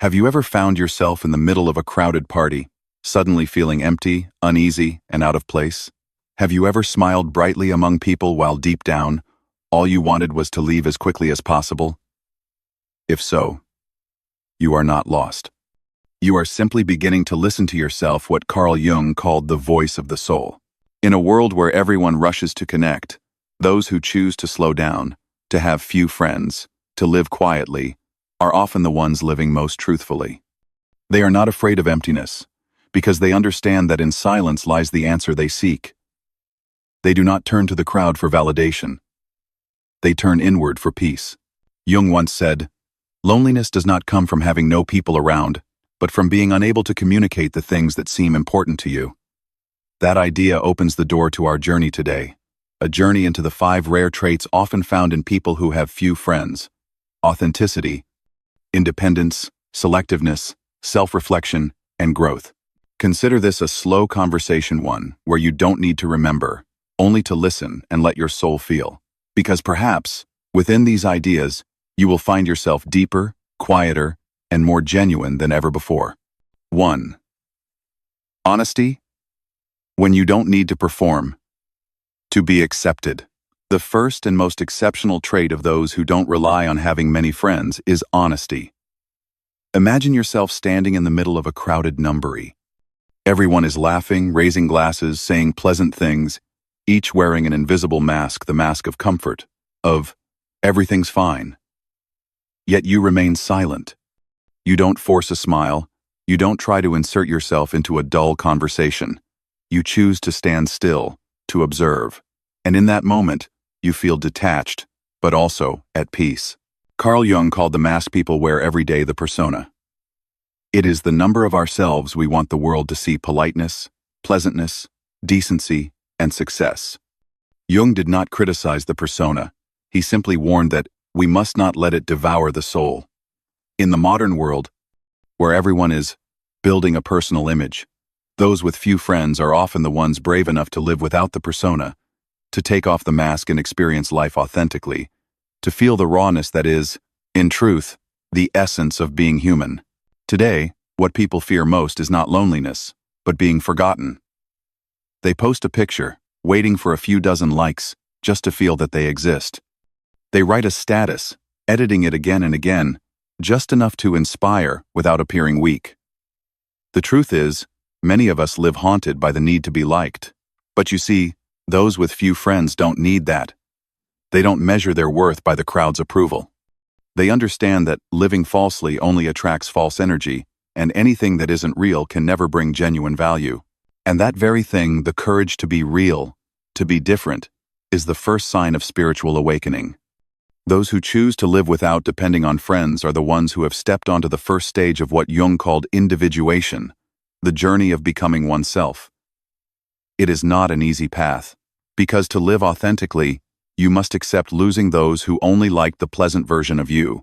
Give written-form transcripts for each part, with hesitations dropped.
Have you ever found yourself in the middle of a crowded party, suddenly feeling empty, uneasy, and out of place? Have you ever smiled brightly among people while deep down, all you wanted was to leave as quickly as possible? If so, you are not lost. You are simply beginning to listen to yourself, what Carl Jung called the voice of the soul. In a world where everyone rushes to connect, those who choose to slow down, to have few friends, to live quietly, are often the ones living most truthfully. They are not afraid of emptiness, because they understand that in silence lies the answer they seek. They do not turn to the crowd for validation. They turn inward for peace. Jung once said, "Loneliness does not come from having no people around, but from being unable to communicate the things that seem important to you." That idea opens the door to our journey today, a journey into the 5 rare traits often found in people who have few friends: authenticity, independence, selectiveness, self-reflection, and growth. Consider this a slow conversation, one where you don't need to remember, only to listen and let your soul feel. Because perhaps, within these ideas, you will find yourself deeper, quieter, and more genuine than ever before. 1. Honesty. When you don't need to perform. To be accepted. The first and most exceptional trait of those who don't rely on having many friends is honesty. Imagine yourself standing in the middle of a crowded numbery. Everyone is laughing, raising glasses, saying pleasant things, each wearing an invisible mask, the mask of comfort, of everything's fine. Yet you remain silent. You don't force a smile. You don't try to insert yourself into a dull conversation. You choose to stand still, to observe. And in that moment, you feel detached, but also at peace. Carl Jung called the mask people wear every day the persona. It is the number of ourselves we want the world to see: politeness, pleasantness, decency, and success. Jung did not criticize the persona. He simply warned that we must not let it devour the soul. In the modern world, where everyone is building a personal image, those with few friends are often the ones brave enough to live without the persona, to take off the mask and experience life authentically, to feel the rawness that is, in truth, the essence of being human. Today, what people fear most is not loneliness, but being forgotten. They post a picture, waiting for a few dozen likes, just to feel that they exist. They write a status, editing it again and again, just enough to inspire without appearing weak. The truth is, many of us live haunted by the need to be liked. But you see, those with few friends don't need that. They don't measure their worth by the crowd's approval. They understand that living falsely only attracts false energy, and anything that isn't real can never bring genuine value. And that very thing, the courage to be real, to be different, is the first sign of spiritual awakening. Those who choose to live without depending on friends are the ones who have stepped onto the first stage of what Jung called individuation, the journey of becoming oneself. It is not an easy path, because to live authentically, you must accept losing those who only like the pleasant version of you.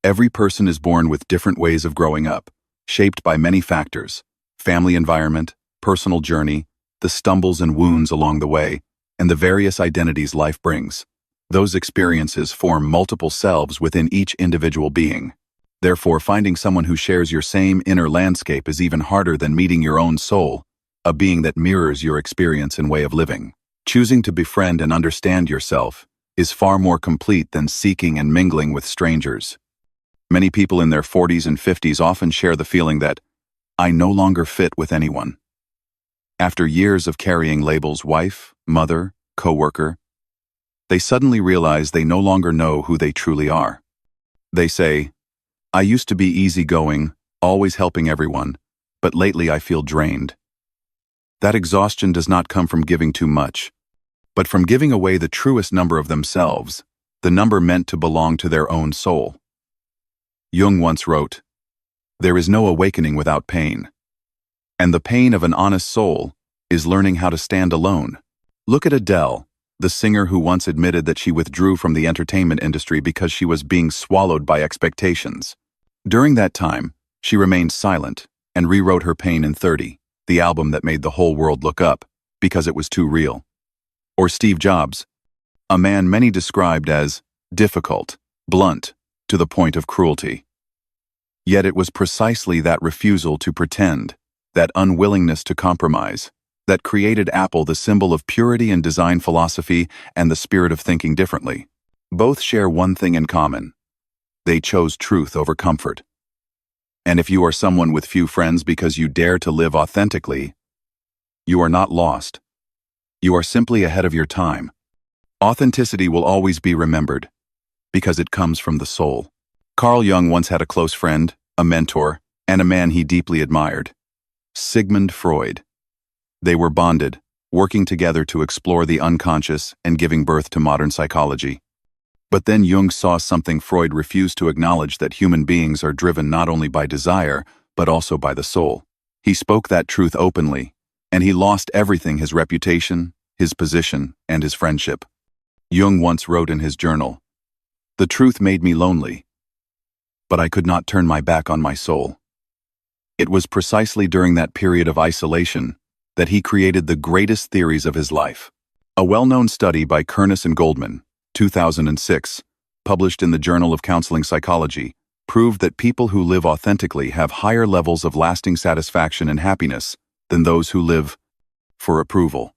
Every person is born with different ways of growing up, shaped by many factors: family environment, personal journey, the stumbles and wounds along the way, and the various identities life brings. Those experiences form multiple selves within each individual being. Therefore, finding someone who shares your same inner landscape is even harder than meeting your own soul, a being that mirrors your experience and way of living. Choosing to befriend and understand yourself is far more complete than seeking and mingling with strangers. Many people in their 40s and 50s often share the feeling that, "I no longer fit with anyone." After years of carrying labels wife, mother, coworker, they suddenly realize they no longer know who they truly are. They say, "I used to be easygoing, always helping everyone, but lately I feel drained." That exhaustion does not come from giving too much, but from giving away the truest number of themselves, the number meant to belong to their own soul. Jung once wrote, "There is no awakening without pain. And the pain of an honest soul is learning how to stand alone." Look at Adele, the singer who once admitted that she withdrew from the entertainment industry because she was being swallowed by expectations. During that time, she remained silent and rewrote her pain in 30, the album that made the whole world look up, because it was too real. Or Steve Jobs, a man many described as difficult, blunt, to the point of cruelty. Yet it was precisely that refusal to pretend, that unwillingness to compromise, that created Apple the symbol of purity in design philosophy and the spirit of thinking differently. Both share one thing in common. They chose truth over comfort. And if you are someone with few friends because you dare to live authentically, you are not lost. You are simply ahead of your time. Authenticity will always be remembered, because it comes from the soul. Carl Jung once had a close friend, a mentor, and a man he deeply admired. Sigmund Freud. They were bonded, working together to explore the unconscious and giving birth to modern psychology. But then Jung saw something Freud refused to acknowledge, that human beings are driven not only by desire, but also by the soul. He spoke that truth openly, and he lost everything: his reputation, his position, and his friendship. Jung once wrote in his journal, "The truth made me lonely, but I could not turn my back on my soul." It was precisely during that period of isolation that he created the greatest theories of his life. A well-known study by Kernis and Goldman, 2006, published in the Journal of Counseling Psychology, proved that people who live authentically have higher levels of lasting satisfaction and happiness than those who live for approval.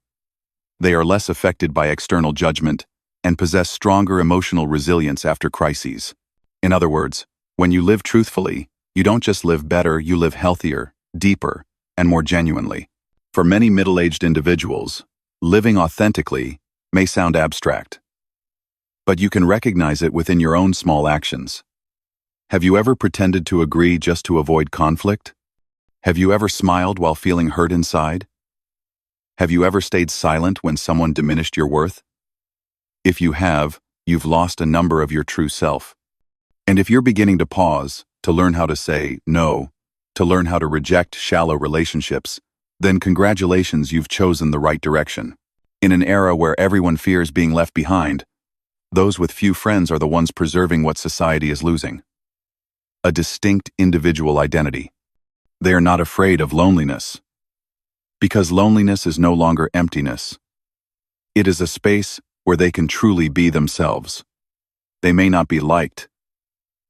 They are less affected by external judgment and possess stronger emotional resilience after crises. In other words, when you live truthfully, you don't just live better, you live healthier, deeper, and more genuinely. For many middle-aged individuals, living authentically may sound abstract, but you can recognize it within your own small actions. Have you ever pretended to agree just to avoid conflict? Have you ever smiled while feeling hurt inside? Have you ever stayed silent when someone diminished your worth? If you have, you've lost a number of your true self. And if you're beginning to pause, to learn how to say no, to learn how to reject shallow relationships, then congratulations, you've chosen the right direction. In an era where everyone fears being left behind, those with few friends are the ones preserving what society is losing: a distinct individual identity. They are not afraid of loneliness, because loneliness is no longer emptiness. It is a space where they can truly be themselves. They may not be liked,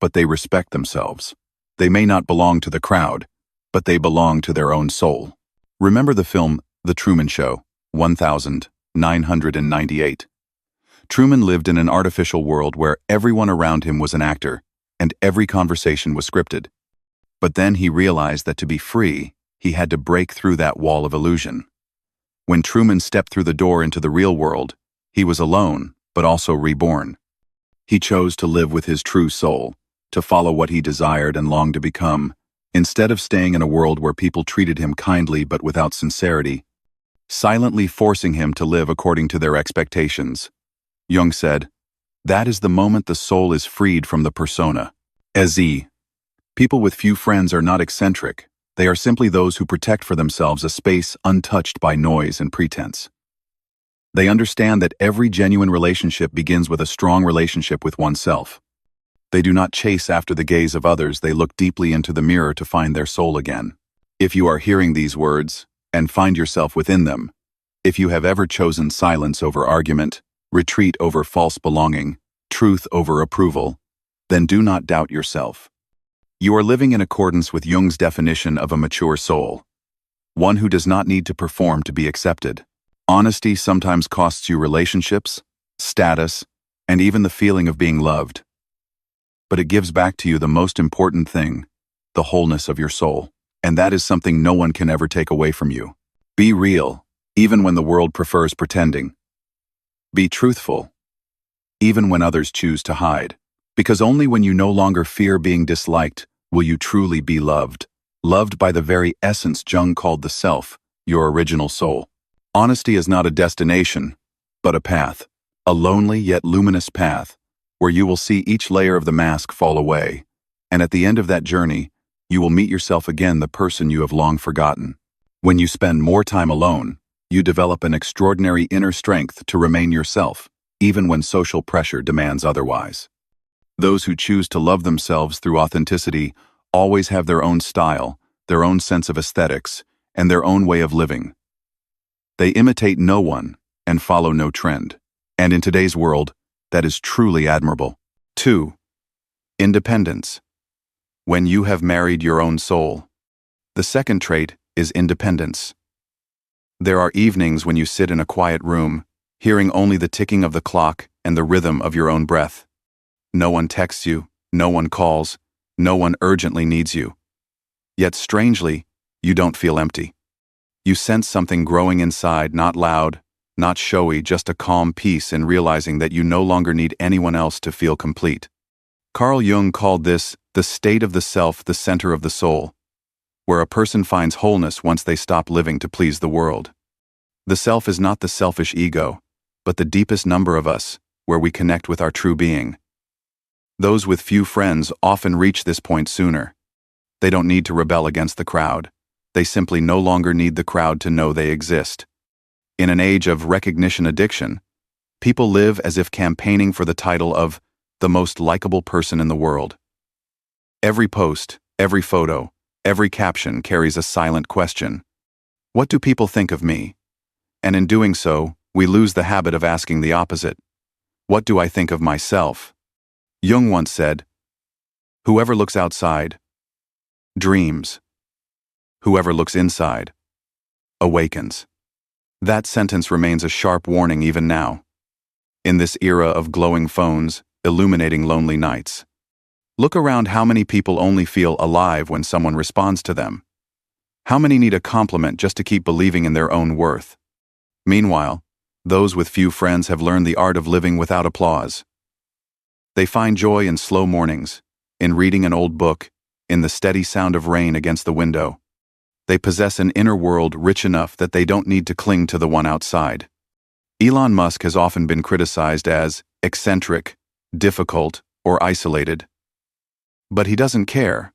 but they respect themselves. They may not belong to the crowd, but they belong to their own soul. Remember the film The Truman Show, 1998. Truman lived in an artificial world where everyone around him was an actor, and every conversation was scripted. But then he realized that to be free, he had to break through that wall of illusion. When Truman stepped through the door into the real world, he was alone, but also reborn. He chose to live with his true soul, to follow what he desired and longed to become, instead of staying in a world where people treated him kindly but without sincerity, silently forcing him to live according to their expectations. Jung said, "That is the moment the soul is freed from the persona." People with few friends are not eccentric. They are simply those who protect for themselves a space untouched by noise and pretense. They understand that every genuine relationship begins with a strong relationship with oneself. They do not chase after the gaze of others, they look deeply into the mirror to find their soul again. If you are hearing these words, and find yourself within them, if you have ever chosen silence over argument, retreat over false belonging, truth over approval, then do not doubt yourself. You are living in accordance with Jung's definition of a mature soul, one who does not need to perform to be accepted. Honesty sometimes costs you relationships, status, and even the feeling of being loved. But it gives back to you the most important thing, the wholeness of your soul. And that is something no one can ever take away from you. Be real, even when the world prefers pretending. Be truthful, even when others choose to hide. Because only when you no longer fear being disliked will you truly be loved. Loved by the very essence Jung called the self, your original soul. Honesty is not a destination, but a path. A lonely yet luminous path, where you will see each layer of the mask fall away. And at the end of that journey, you will meet yourself again, the person you have long forgotten. When you spend more time alone, you develop an extraordinary inner strength to remain yourself, even when social pressure demands otherwise. Those who choose to love themselves through authenticity always have their own style, their own sense of aesthetics, and their own way of living. They imitate no one and follow no trend. And in today's world, that is truly admirable. 2. Independence. When you have married your own soul. The second trait is independence. There are evenings when you sit in a quiet room, hearing only the ticking of the clock and the rhythm of your own breath. No one texts you, no one calls, no one urgently needs you. Yet strangely, you don't feel empty. You sense something growing inside, not loud, not showy, just a calm peace in realizing that you no longer need anyone else to feel complete. Carl Jung called this the state of the self, the center of the soul, where a person finds wholeness once they stop living to please the world. The self is not the selfish ego, but the deepest number of us, where we connect with our true being. Those with few friends often reach this point sooner. They don't need to rebel against the crowd. They simply no longer need the crowd to know they exist. In an age of recognition addiction, people live as if campaigning for the title of the most likable person in the world. Every post, every photo, every caption carries a silent question. What do people think of me? And in doing so, we lose the habit of asking the opposite. What do I think of myself? Jung once said, "Whoever looks outside dreams. Whoever looks inside awakens." That sentence remains a sharp warning even now. In this era of glowing phones, illuminating lonely nights. Look around, how many people only feel alive when someone responds to them? How many need a compliment just to keep believing in their own worth? Meanwhile, those with few friends have learned the art of living without applause. They find joy in slow mornings, in reading an old book, in the steady sound of rain against the window. They possess an inner world rich enough that they don't need to cling to the one outside. Elon Musk has often been criticized as eccentric, difficult, or isolated. But he doesn't care.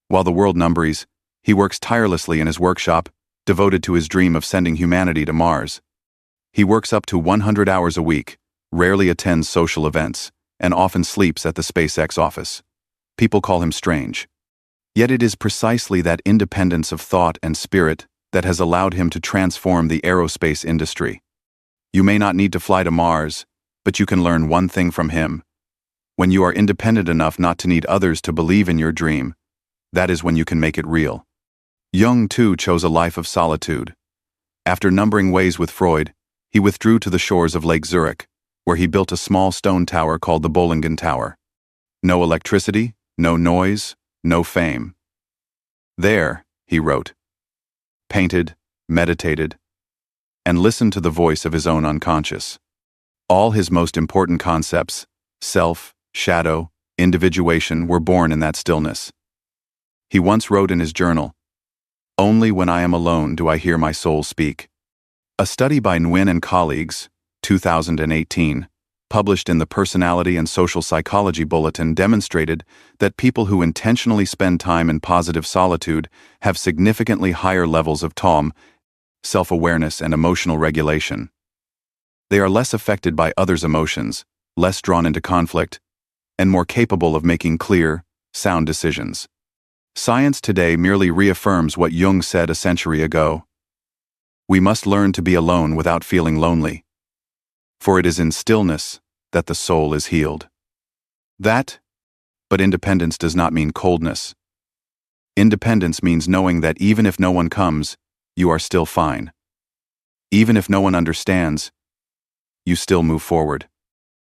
While the world numbers, he works tirelessly in his workshop, devoted to his dream of sending humanity to Mars. He works up to 100 hours a week, rarely attends social events, and often sleeps at the SpaceX office. People call him strange. Yet it is precisely that independence of thought and spirit that has allowed him to transform the aerospace industry. You may not need to fly to Mars, but you can learn one thing from him. When you are independent enough not to need others to believe in your dream, that is when you can make it real. Jung, too, chose a life of solitude. After numbering ways with Freud, he withdrew to the shores of Lake Zurich, where he built a small stone tower called the Bollingen Tower. No electricity, no noise, no fame. There, he wrote, painted, meditated, and listened to the voice of his own unconscious. All his most important concepts, self, shadow, individuation, were born in that stillness. He once wrote in his journal, "Only when I am alone do I hear my soul speak." A study by Nguyen and colleagues, 2018, published in the Personality and Social Psychology Bulletin, demonstrated that people who intentionally spend time in positive solitude have significantly higher levels of TOM, self-awareness and emotional regulation. They are less affected by others' emotions, less drawn into conflict, and more capable of making clear, sound decisions. Science today merely reaffirms what Jung said a century ago. We must learn to be alone without feeling lonely. For it is in stillness that the soul is healed. But independence does not mean coldness. Independence means knowing that even if no one comes, you are still fine. Even if no one understands, you still move forward.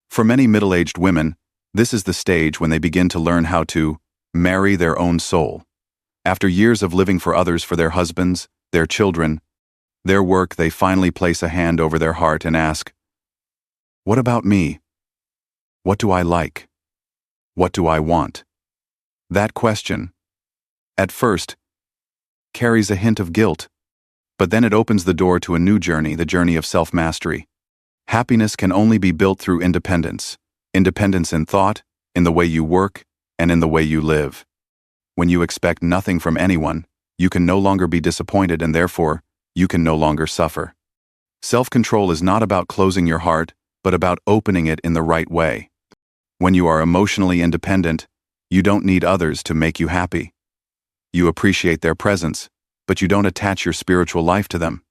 For many middle-aged women, this is the stage when they begin to learn how to marry their own soul. After years of living for others, for their husbands, their children, their work, they finally place a hand over their heart and ask, "What about me? What do I like? What do I want?" That question, at first, carries a hint of guilt, but then it opens the door to a new journey, the journey of self-mastery. Happiness can only be built through independence. Independence in thought, in the way you work, and in the way you live. When you expect nothing from anyone, you can no longer be disappointed, and therefore, you can no longer suffer. Self-control is not about closing your heart, but about opening it in the right way. When you are emotionally independent, you don't need others to make you happy. You appreciate their presence, but you don't attach your spiritual life to them.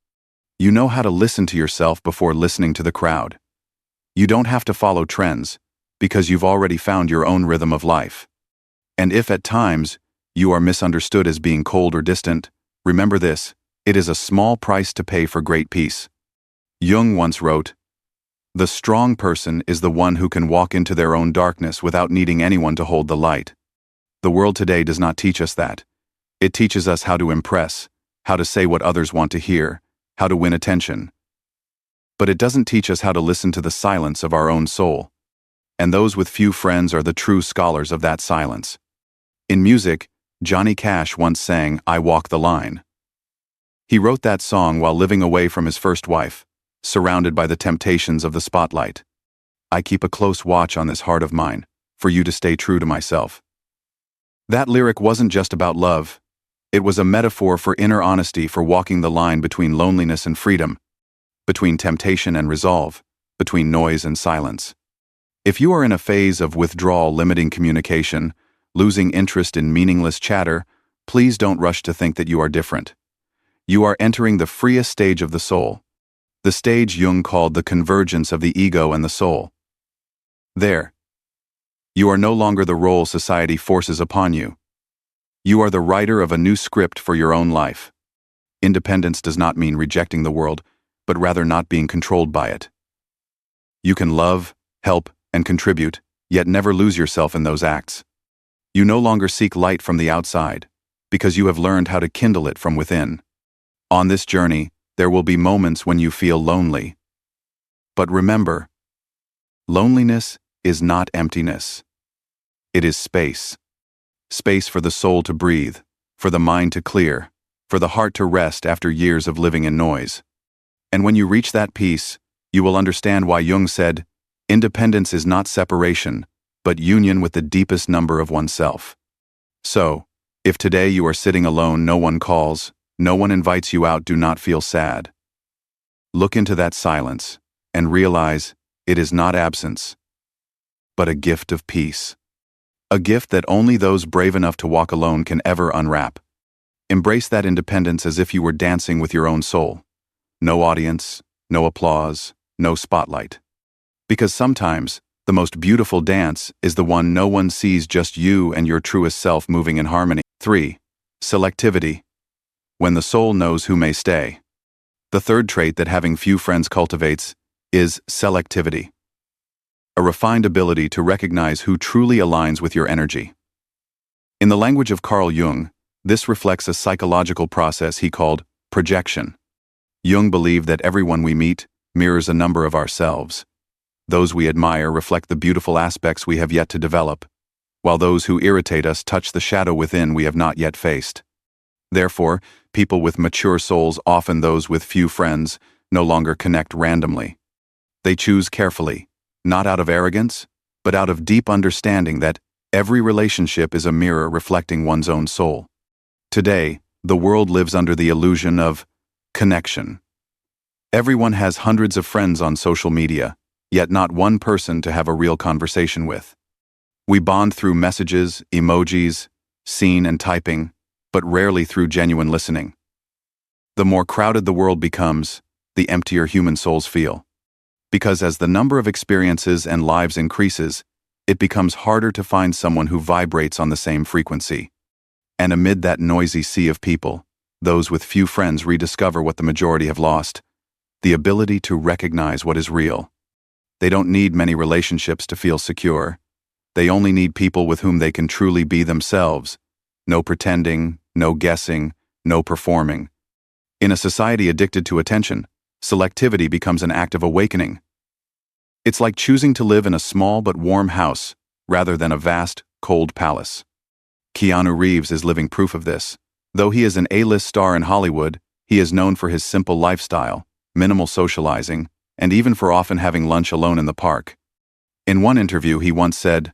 You know how to listen to yourself before listening to the crowd. You don't have to follow trends, because you've already found your own rhythm of life. And if at times, you are misunderstood as being cold or distant, remember this: it is a small price to pay for great peace. Jung once wrote, "The strong person is the one who can walk into their own darkness without needing anyone to hold the light." The world today does not teach us that. It teaches us how to impress, how to say what others want to hear, how to win attention. But it doesn't teach us how to listen to the silence of our own soul. And those with few friends are the true scholars of that silence. In music, Johnny Cash once sang "I Walk the Line." He wrote that song while living away from his first wife, surrounded by the temptations of the spotlight. "I keep a close watch on this heart of mine, for you to stay true to myself." That lyric wasn't just about love. It was a metaphor for inner honesty, for walking the line between loneliness and freedom, between temptation and resolve, between noise and silence. If you are in a phase of withdrawal, limiting communication, losing interest in meaningless chatter, please don't rush to think that you are different. You are entering the freest stage of the soul, the stage Jung called the convergence of the ego and the soul. There, you are no longer the role society forces upon you. You are the writer of a new script for your own life. Independence does not mean rejecting the world, but rather not being controlled by it. You can love, help, and contribute, yet never lose yourself in those acts. You no longer seek light from the outside, because you have learned how to kindle it from within. On this journey, there will be moments when you feel lonely. But remember, loneliness is not emptiness. It is space. Space for the soul to breathe, for the mind to clear, for the heart to rest after years of living in noise. And when you reach that peace, you will understand why Jung said, "Independence is not separation, but union with the deepest number of oneself." So, if today you are sitting alone, no one calls, no one invites you out, do not feel sad. Look into that silence and realize it is not absence, but a gift of peace. A gift that only those brave enough to walk alone can ever unwrap. Embrace that independence as if you were dancing with your own soul. No audience, no applause, no spotlight. Because sometimes, the most beautiful dance is the one no one sees, just you and your truest self moving in harmony. 3. Selectivity. When the soul knows who may stay. The third trait that having few friends cultivates is selectivity. A refined ability to recognize who truly aligns with your energy. In the language of Carl Jung, this reflects a psychological process he called projection. Jung believed that everyone we meet mirrors a number of ourselves. Those we admire reflect the beautiful aspects we have yet to develop, while those who irritate us touch the shadow within we have not yet faced. Therefore, people with mature souls, often those with few friends, no longer connect randomly. They choose carefully, not out of arrogance, but out of deep understanding that every relationship is a mirror reflecting one's own soul. Today, the world lives under the illusion of connection. Everyone has hundreds of friends on social media, yet not one person to have a real conversation with. We bond through messages, emojis, seen and typing, but rarely through genuine listening. The more crowded the world becomes, the emptier human souls feel. Because as the number of experiences and lives increases, it becomes harder to find someone who vibrates on the same frequency. And amid that noisy sea of people, those with few friends rediscover what the majority have lost: the ability to recognize what is real. They don't need many relationships to feel secure. They only need people with whom they can truly be themselves. No pretending, no guessing, no performing. In a society addicted to attention, selectivity becomes an act of awakening. It's like choosing to live in a small but warm house rather than a vast, cold palace. Keanu Reeves is living proof of this. Though he is an A-list star in Hollywood, he is known for his simple lifestyle, minimal socializing, and even for often having lunch alone in the park. In one interview, he once said,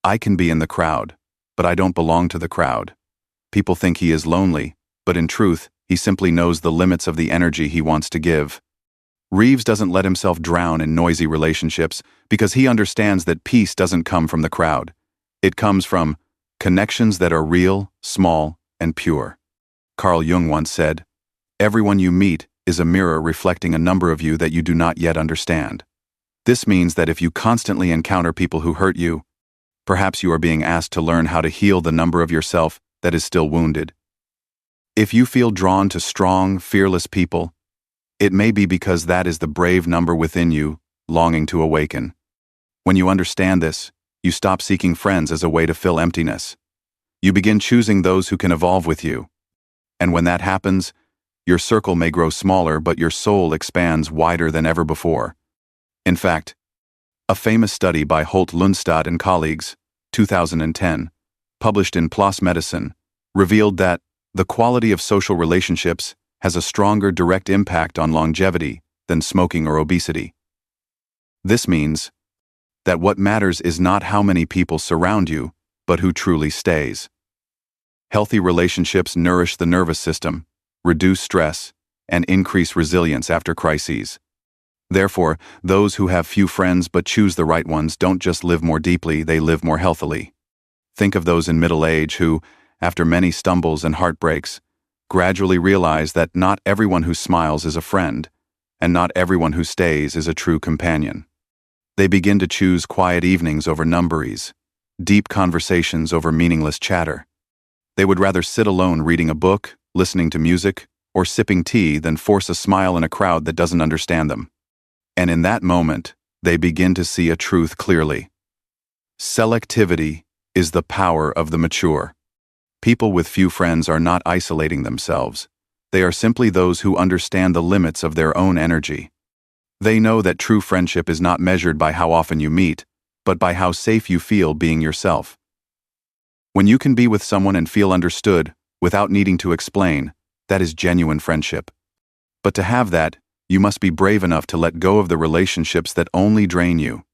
"I can be in the crowd, but I don't belong to the crowd." People think he is lonely, but in truth, he simply knows the limits of the energy he wants to give. Reeves doesn't let himself drown in noisy relationships because he understands that peace doesn't come from the crowd. It comes from connections that are real, small, and pure. Carl Jung once said, "Everyone you meet is a mirror reflecting a number of you that you do not yet understand." This means that if you constantly encounter people who hurt you, perhaps you are being asked to learn how to heal the number of yourself that is still wounded. If you feel drawn to strong, fearless people, it may be because that is the brave number within you, longing to awaken. When you understand this, you stop seeking friends as a way to fill emptiness. You begin choosing those who can evolve with you. And when that happens, your circle may grow smaller, but your soul expands wider than ever before. In fact, a famous study by Holt Lundstad and colleagues, 2010, published in PLOS Medicine, revealed that the quality of social relationships has a stronger direct impact on longevity than smoking or obesity. This means that what matters is not how many people surround you, but who truly stays. Healthy relationships nourish the nervous system, reduce stress, and increase resilience after crises. Therefore, those who have few friends but choose the right ones don't just live more deeply, they live more healthily. Think of those in middle age who, after many stumbles and heartbreaks, gradually realize that not everyone who smiles is a friend, and not everyone who stays is a true companion. They begin to choose quiet evenings over numberies, deep conversations over meaningless chatter. They would rather sit alone reading a book, listening to music, or sipping tea than force a smile in a crowd that doesn't understand them. And in that moment, they begin to see a truth clearly. Selectivity is the power of the mature. People with few friends are not isolating themselves. They are simply those who understand the limits of their own energy. They know that true friendship is not measured by how often you meet, but by how safe you feel being yourself. When you can be with someone and feel understood, without needing to explain, that is genuine friendship. But to have that, you must be brave enough to let go of the relationships that only drain you.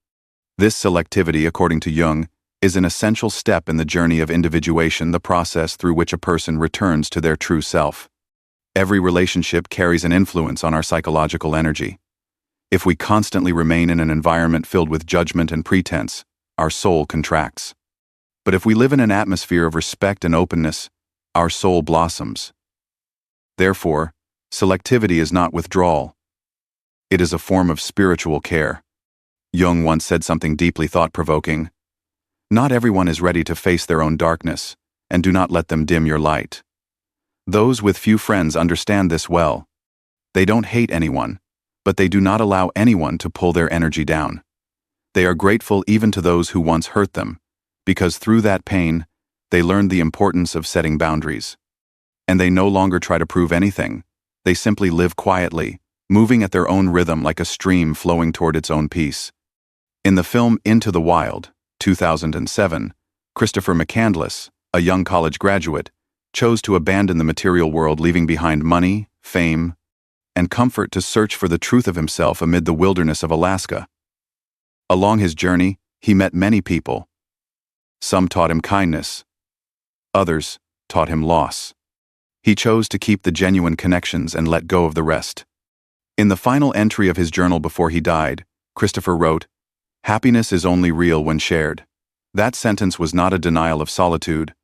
This selectivity, according to Jung, is an essential step in the journey of individuation, the process through which a person returns to their true self. Every relationship carries an influence on our psychological energy. If we constantly remain in an environment filled with judgment and pretense, our soul contracts. But if we live in an atmosphere of respect and openness, our soul blossoms. Therefore, selectivity is not withdrawal. It is a form of spiritual care. Jung once said something deeply thought-provoking. Not everyone is ready to face their own darkness, and do not let them dim your light. Those with few friends understand this well. They don't hate anyone, but they do not allow anyone to pull their energy down. They are grateful even to those who once hurt them, because through that pain, they learned the importance of setting boundaries. And they no longer try to prove anything. They simply live quietly, moving at their own rhythm like a stream flowing toward its own peace. In the film Into the Wild, 2007, Christopher McCandless, a young college graduate, chose to abandon the material world, leaving behind money, fame, and comfort to search for the truth of himself amid the wilderness of Alaska. Along his journey, he met many people. Some taught him kindness. Others taught him loss. He chose to keep the genuine connections and let go of the rest. In the final entry of his journal before he died, Christopher wrote, "Happiness is only real when shared." That sentence was not a denial of solitude,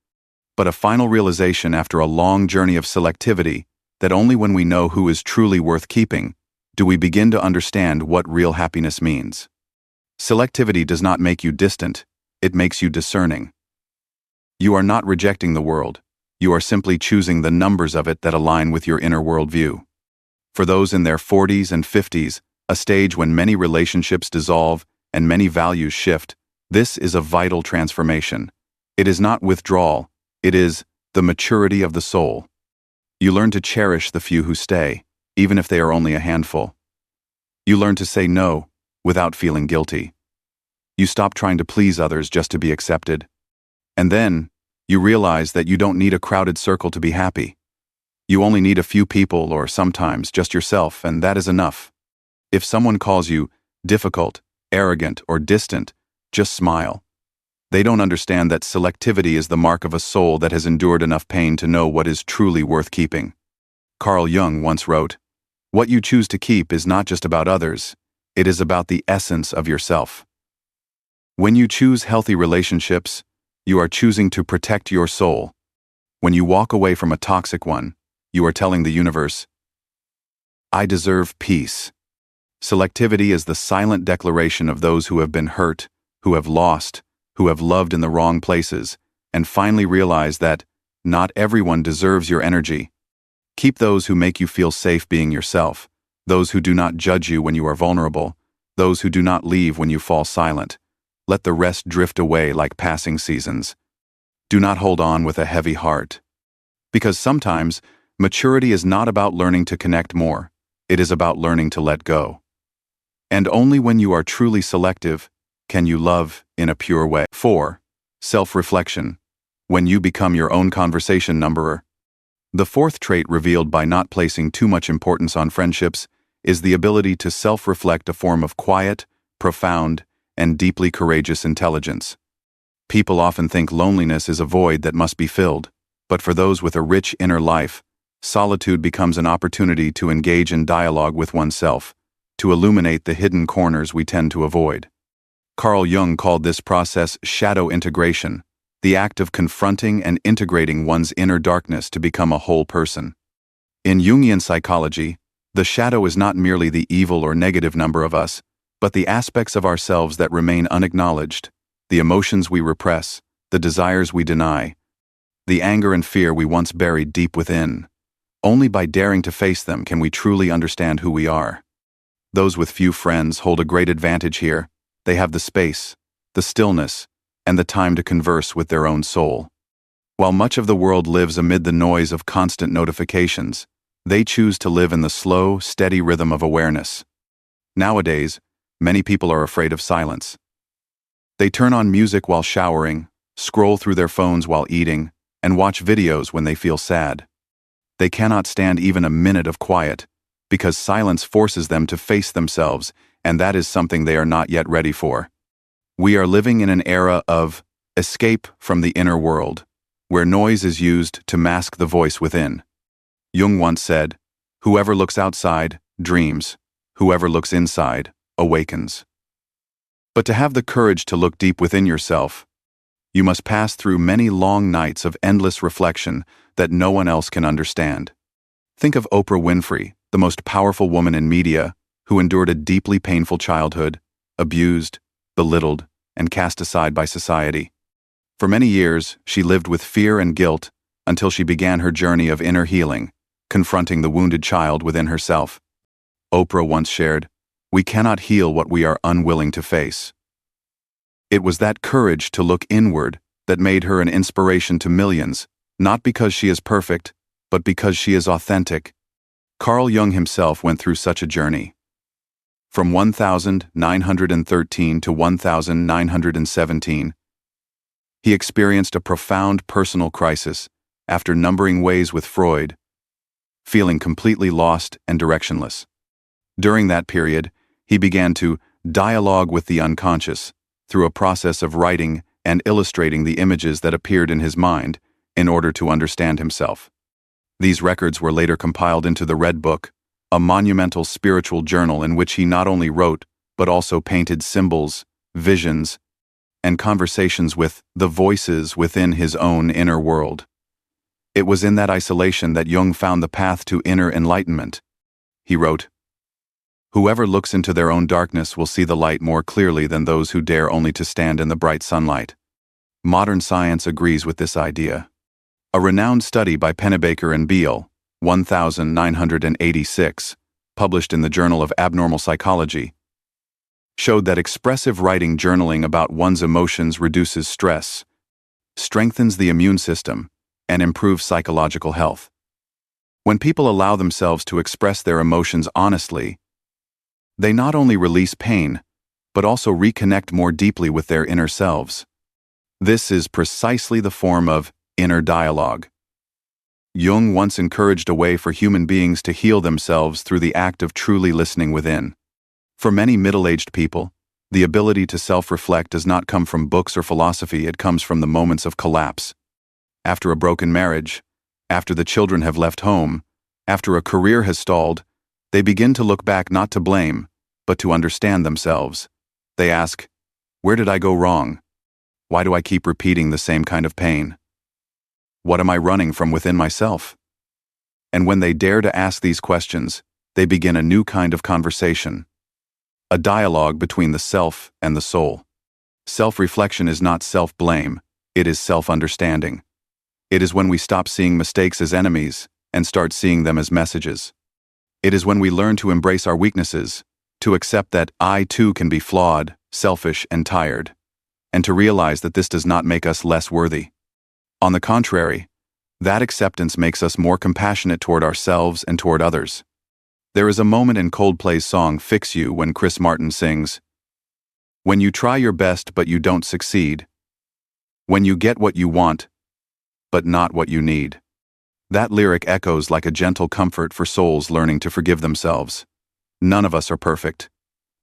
but a final realization after a long journey of selectivity that only when we know who is truly worth keeping do we begin to understand what real happiness means. Selectivity does not make you distant, it makes you discerning. You are not rejecting the world, you are simply choosing the numbers of it that align with your inner worldview. For those in their 40s and 50s, a stage when many relationships dissolve and many values shift, this is a vital transformation. It is not withdrawal, it is the maturity of the soul. You learn to cherish the few who stay, even if they are only a handful. You learn to say no without feeling guilty. You stop trying to please others just to be accepted. And then, you realize that you don't need a crowded circle to be happy. You only need a few people, or sometimes just yourself, and that is enough. If someone calls you difficult, arrogant, or distant, just smile. They don't understand that selectivity is the mark of a soul that has endured enough pain to know what is truly worth keeping. Carl Jung once wrote, "What you choose to keep is not just about others, it is about the essence of yourself." When you choose healthy relationships, you are choosing to protect your soul. When you walk away from a toxic one, you are telling the universe, "I deserve peace." Selectivity is the silent declaration of those who have been hurt, who have lost, who have loved in the wrong places, and finally realize that Not everyone deserves your energy. Keep those who make you feel safe being yourself, those who do not judge you when you are vulnerable, those who do not leave when you fall silent. Let the rest drift away like passing seasons. Do not hold on with a heavy heart. Because sometimes, maturity is not about learning to connect more, it is about learning to let go. And only when you are truly selective can you love in a pure way. 4. Self-reflection. When you become your own conversation numberer. The fourth trait revealed by not placing too much importance on friendships is the ability to self-reflect, a form of quiet, profound, and deeply courageous intelligence. People often think loneliness is a void that must be filled, but for those with a rich inner life, solitude becomes an opportunity to engage in dialogue with oneself, to illuminate the hidden corners we tend to avoid. Carl Jung called this process shadow integration, the act of confronting and integrating one's inner darkness to become a whole person. In Jungian psychology, the shadow is not merely the evil or negative number of us, but the aspects of ourselves that remain unacknowledged, the emotions we repress, the desires we deny, the anger and fear we once buried deep within. Only by daring to face them can we truly understand who we are. Those with few friends hold a great advantage here. They have the space, the stillness, and the time to converse with their own soul. While much of the world lives amid the noise of constant notifications, they choose to live in the slow, steady rhythm of awareness. Nowadays, many people are afraid of silence. They turn on music while showering, scroll through their phones while eating, and watch videos when they feel sad. They cannot stand even a minute of quiet, because silence forces them to face themselves, and that is something they are not yet ready for. We are living in an era of escape from the inner world, where noise is used to mask the voice within. Jung once said, "Whoever looks outside, dreams. Whoever looks inside, awakens." But to have the courage to look deep within yourself, you must pass through many long nights of endless reflection that no one else can understand. Think of Oprah Winfrey, the most powerful woman in media, who endured a deeply painful childhood, abused, belittled, and cast aside by society. For many years, she lived with fear and guilt until she began her journey of inner healing, confronting the wounded child within herself. Oprah once shared, "We cannot heal what we are unwilling to face." It was that courage to look inward that made her an inspiration to millions, not because she is perfect, but because she is authentic. Carl Jung himself went through such a journey. From 1913 to 1917, he experienced a profound personal crisis after numbering ways with Freud, feeling completely lost and directionless. During that period, he began to dialogue with the unconscious through a process of writing and illustrating the images that appeared in his mind in order to understand himself. These records were later compiled into the Red Book, a monumental spiritual journal in which he not only wrote, but also painted symbols, visions, and conversations with the voices within his own inner world. It was in that isolation that Jung found the path to inner enlightenment. He wrote, "Whoever looks into their own darkness will see the light more clearly than those who dare only to stand in the bright sunlight." Modern science agrees with this idea. A renowned study by Pennebaker and Beale, 1986, published in the Journal of Abnormal Psychology, showed that expressive writing, journaling about one's emotions, reduces stress, strengthens the immune system, and improves psychological health. When people allow themselves to express their emotions honestly, they not only release pain, but also reconnect more deeply with their inner selves. This is precisely the form of inner dialogue. Jung once encouraged a way for human beings to heal themselves through the act of truly listening within. For many middle-aged people, the ability to self-reflect does not come from books or philosophy, it comes from the moments of collapse. After a broken marriage, after the children have left home, after a career has stalled, they begin to look back not to blame, but to understand themselves. They ask, "Where did I go wrong? Why do I keep repeating the same kind of pain? What am I running from within myself?" And when they dare to ask these questions, they begin a new kind of conversation, a dialogue between the self and the soul. Self-reflection is not self-blame, it is self-understanding. It is when we stop seeing mistakes as enemies and start seeing them as messages. It is when we learn to embrace our weaknesses, to accept that I too can be flawed, selfish, and tired, and to realize that this does not make us less worthy. On the contrary, that acceptance makes us more compassionate toward ourselves and toward others. There is a moment in Coldplay's song Fix You when Chris Martin sings, "When you try your best but you don't succeed. When you get what you want, but not what you need." That lyric echoes like a gentle comfort for souls learning to forgive themselves. None of us are perfect.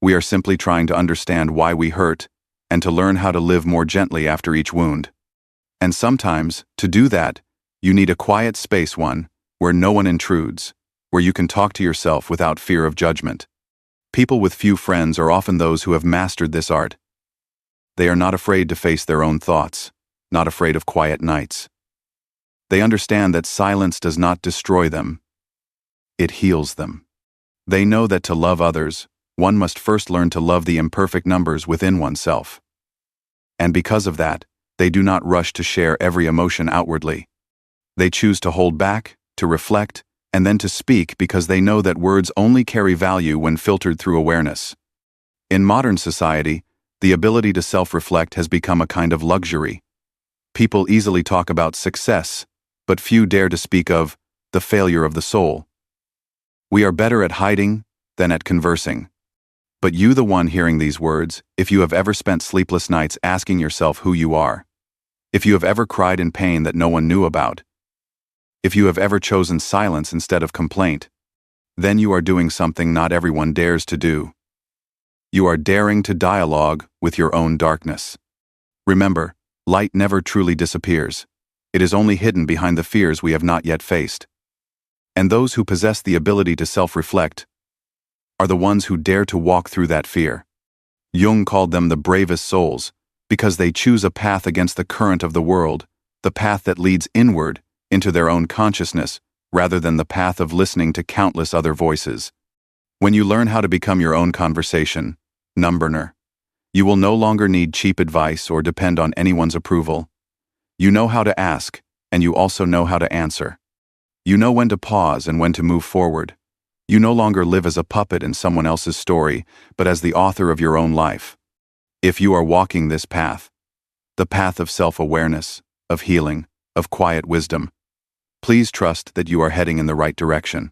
We are simply trying to understand why we hurt and to learn how to live more gently after each wound. And sometimes, to do that, you need a quiet space, one where no one intrudes, where you can talk to yourself without fear of judgment. People with few friends are often those who have mastered this art. They are not afraid to face their own thoughts, not afraid of quiet nights. They understand that silence does not destroy them. It heals them. They know that to love others, one must first learn to love the imperfect numbers within oneself. And because of that, they do not rush to share every emotion outwardly. They choose to hold back, to reflect, and then to speak because they know that words only carry value when filtered through awareness. In modern society, the ability to self-reflect has become a kind of luxury. People easily talk about success, but few dare to speak of the failure of the soul. We are better at hiding than at conversing. But you, the one hearing these words, if you have ever spent sleepless nights asking yourself who you are, if you have ever cried in pain that no one knew about, if you have ever chosen silence instead of complaint, then you are doing something not everyone dares to do. You are daring to dialogue with your own darkness. Remember, light never truly disappears. It is only hidden behind the fears we have not yet faced. And those who possess the ability to self-reflect are the ones who dare to walk through that fear. Jung called them the bravest souls because they choose a path against the current of the world, the path that leads inward into their own consciousness rather than the path of listening to countless other voices. When you learn how to become your own conversation, numberner, you will no longer need cheap advice or depend on anyone's approval. You know how to ask, and you also know how to answer. You know when to pause and when to move forward. You no longer live as a puppet in someone else's story, but as the author of your own life. If you are walking this path, the path of self-awareness, of healing, of quiet wisdom, please trust that you are heading in the right direction.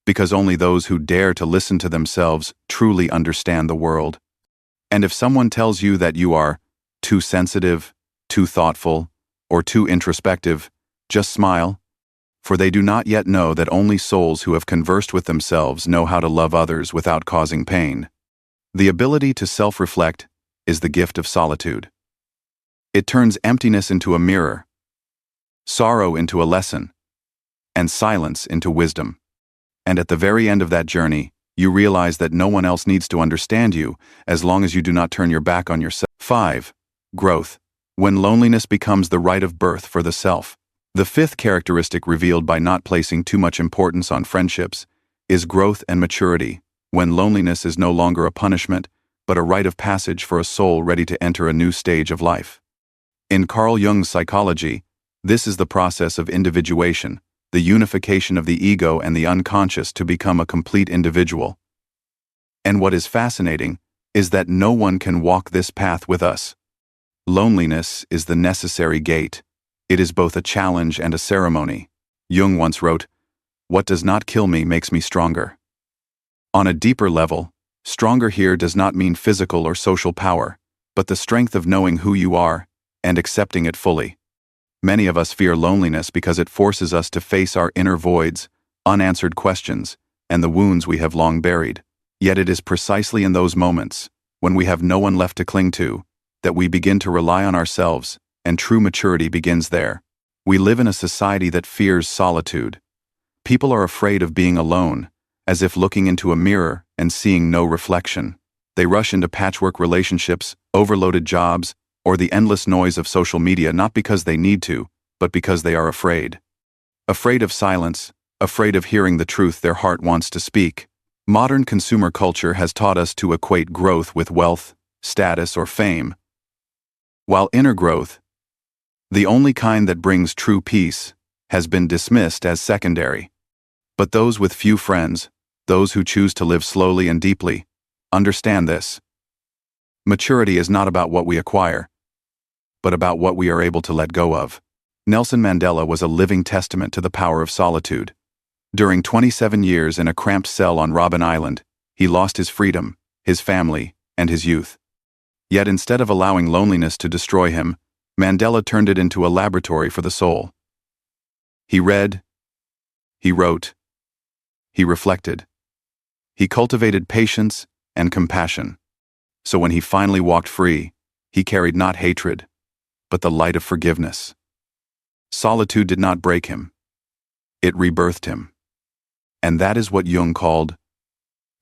Because only those who dare to listen to themselves truly understand the world. And if someone tells you that you are too sensitive, too thoughtful, or too introspective, just smile, for they do not yet know that only souls who have conversed with themselves know how to love others without causing pain. The ability to self-reflect is the gift of solitude. It turns emptiness into a mirror, sorrow into a lesson, and silence into wisdom. And at the very end of that journey, you realize that no one else needs to understand you as long as you do not turn your back on yourself. 5. Growth. When loneliness becomes the rite of birth for the self. The fifth characteristic revealed by not placing too much importance on friendships is growth and maturity, when loneliness is no longer a punishment, but a rite of passage for a soul ready to enter a new stage of life. In Carl Jung's psychology, this is the process of individuation, the unification of the ego and the unconscious to become a complete individual. And what is fascinating is that no one can walk this path with us. Loneliness is the necessary gate. It is both a challenge and a ceremony. Jung once wrote, "What does not kill me makes me stronger." On a deeper level, stronger here does not mean physical or social power, but the strength of knowing who you are and accepting it fully. Many of us fear loneliness because it forces us to face our inner voids, unanswered questions, and the wounds we have long buried. Yet it is precisely in those moments, when we have no one left to cling to, that we begin to rely on ourselves, and true maturity begins there. We live in a society that fears solitude. People are afraid of being alone, as if looking into a mirror and seeing no reflection. They rush into patchwork relationships, overloaded jobs, or the endless noise of social media not because they need to, but because they are afraid. Afraid of silence, afraid of hearing the truth their heart wants to speak. Modern consumer culture has taught us to equate growth with wealth, status, or fame, while inner growth, The only kind that brings true peace has been dismissed as secondary. But those with few friends, those who choose to live slowly and deeply, understand this. Maturity is not about what we acquire, but about what we are able to let go of. Nelson Mandela was a living testament to the power of solitude. During 27 years in a cramped cell on Robben Island, he lost his freedom, his family, and his youth. Yet instead of allowing loneliness to destroy him, Mandela turned it into a laboratory for the soul. He read, he wrote, he reflected. He cultivated patience and compassion. So when he finally walked free, he carried not hatred, but the light of forgiveness. Solitude did not break him. It rebirthed him. And that is what Jung called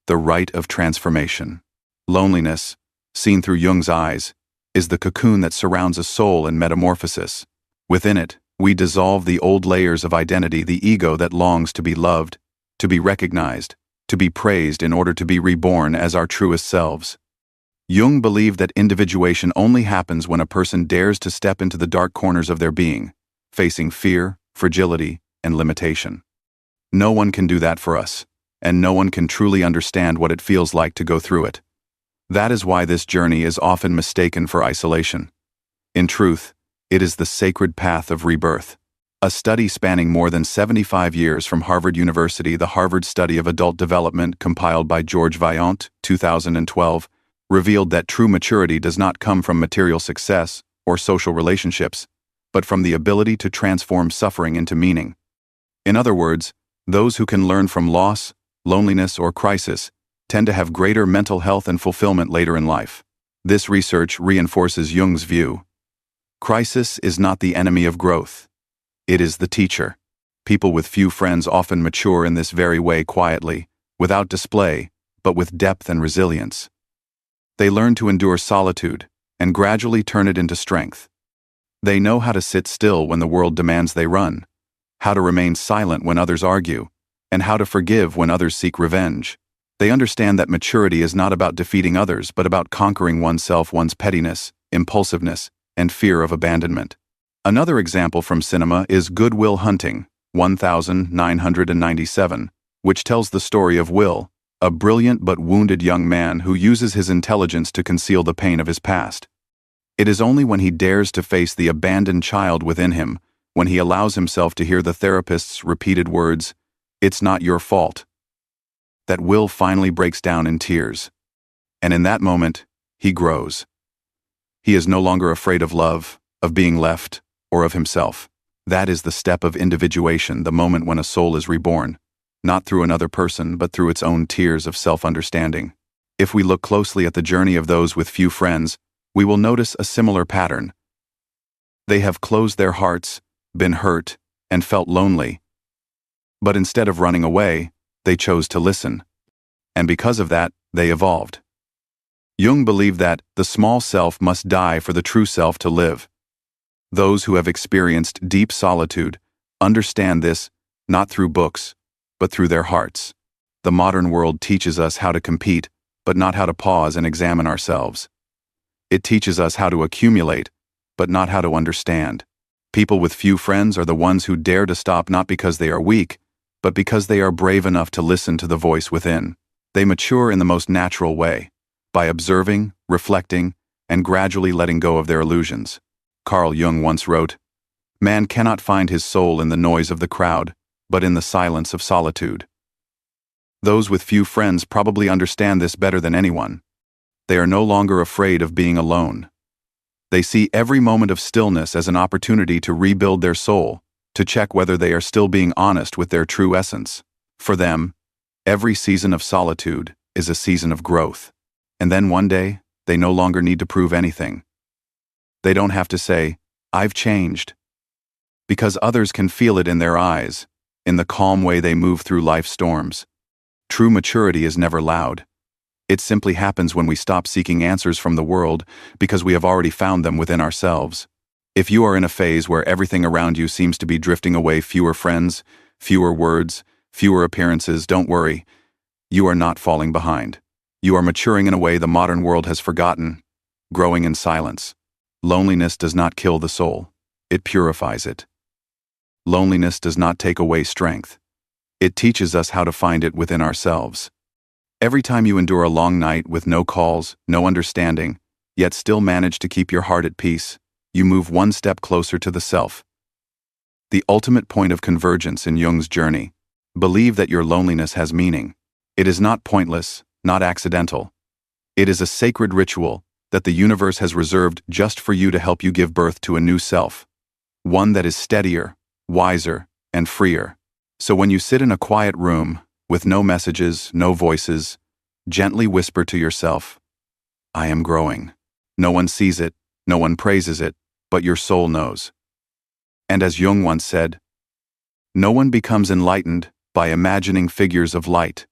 the rite of transformation. Loneliness, seen through Jung's eyes, is the cocoon that surrounds a soul in metamorphosis. Within it, we dissolve the old layers of identity, the ego that longs to be loved, to be recognized, to be praised in order to be reborn as our truest selves. Jung believed that individuation only happens when a person dares to step into the dark corners of their being, facing fear, fragility, and limitation. No one can do that for us, and no one can truly understand what it feels like to go through it. That is why this journey is often mistaken for isolation. In truth, it is the sacred path of rebirth. A study spanning more than 75 years from Harvard University, the Harvard Study of Adult Development, compiled by George Vaillant, 2012, revealed that true maturity does not come from material success or social relationships, but from the ability to transform suffering into meaning. In other words, those who can learn from loss, loneliness, or crisis tend to have greater mental health and fulfillment later in life. This research reinforces Jung's view. Crisis is not the enemy of growth. It is the teacher. People with few friends often mature in this very way, quietly, without display, but with depth and resilience. They learn to endure solitude and gradually turn it into strength. They know how to sit still when the world demands they run, how to remain silent when others argue, and how to forgive when others seek revenge. They understand that maturity is not about defeating others, but about conquering oneself, one's pettiness, impulsiveness, and fear of abandonment. Another example from cinema is Good Will Hunting, 1997, which tells the story of Will, a brilliant but wounded young man who uses his intelligence to conceal the pain of his past. It is only when he dares to face the abandoned child within him, when he allows himself to hear the therapist's repeated words, "It's not your fault," that Will finally breaks down in tears. And in that moment, he grows. He is no longer afraid of love, of being left, or of himself. That is the step of individuation, the moment when a soul is reborn, not through another person, but through its own tears of self-understanding. If we look closely at the journey of those with few friends, we will notice a similar pattern. They have closed their hearts, been hurt, and felt lonely. But instead of running away, they chose to listen. And because of that, they evolved. Jung believed that the small self must die for the true self to live. Those who have experienced deep solitude understand this not through books, but through their hearts. The modern world teaches us how to compete, but not how to pause and examine ourselves. It teaches us how to accumulate, but not how to understand. People with few friends are the ones who dare to stop not because they are weak, but because they are brave enough to listen to the voice within. They mature in the most natural way, by observing, reflecting, and gradually letting go of their illusions. Carl Jung once wrote, "Man cannot find his soul in the noise of the crowd, but in the silence of solitude." Those with few friends probably understand this better than anyone. They are no longer afraid of being alone. They see every moment of stillness as an opportunity to rebuild their soul, to check whether they are still being honest with their true essence. For them, every season of solitude is a season of growth. And then one day, they no longer need to prove anything. They don't have to say, "I've changed," because others can feel it in their eyes, in the calm way they move through life's storms. True maturity is never loud. It simply happens when we stop seeking answers from the world because we have already found them within ourselves. If you are in a phase where everything around you seems to be drifting away, fewer friends, fewer words, fewer appearances, don't worry. You are not falling behind. You are maturing in a way the modern world has forgotten, growing in silence. Loneliness does not kill the soul. it purifies it. Loneliness does not take away strength. It teaches us how to find it within ourselves. Every time you endure a long night with no calls, no understanding, yet still manage to keep your heart at peace, you move one step closer to the self. The ultimate point of convergence in Jung's journey. Believe that your loneliness has meaning. It is not pointless, not accidental. It is a sacred ritual that the universe has reserved just for you to help you give birth to a new self. One that is steadier, wiser, and freer. So when you sit in a quiet room, with no messages, no voices, gently whisper to yourself, I am growing. No one sees it, no one praises it, but your soul knows. And as Jung once said, no one becomes enlightened by imagining figures of light,